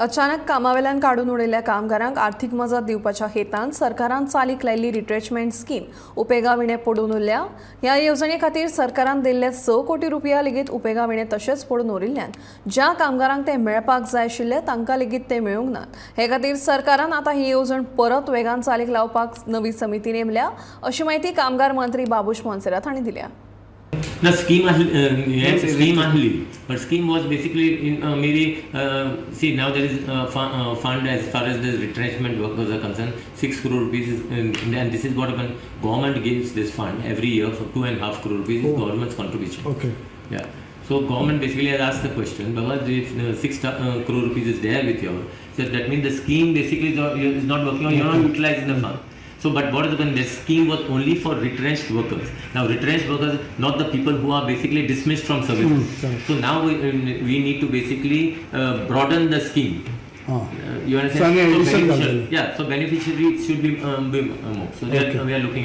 अचानक कामावेल्यान काढून उडयल्ल्या कामगारांक आर्थिक मजत दिवपाच्या हेतान सरकारान चालीक लायिल्ली रिट्रेचमेंट स्कीम उपेगाविणे पडून उरल्या। ह्या येवजणे खातीर सरकारान दिल्ले 6 कोटी रुपया लेगीत उपेगाविणे तशेंच पडून उरिल्ल्यान ज्या कामगारांक ते मेळपाक जाय आशिल्ले तांकां लेगीत ते मेळूंक नात। हे खातीर सरकारान आतां ही येवजण परत वेगान चालीक लावपाक नवी समिती नेमल्या, अशी माहिती कामगार मंत्री बाबूश मोन्सेरात हांणी दिल्या। The scheme only, but scheme was basically in maybe see now there is fund as far as the retrenchment workers are concerned, 6 crore rupees is and this is what government gives this fund every year for 2.5 crore rupees is government's contribution. Okay. Yeah. So government basically has asked the question, because if 6 crore rupees is there with you, so that means the scheme basically is not working or you're not utilizing the fund. So, but what is the point? The scheme was only for retrenched workers. Now, retrenched workers, not the people who are basically dismissed from service. So now we need to basically broaden the scheme. You understand? So yeah. So beneficiaries should be more. So we are looking.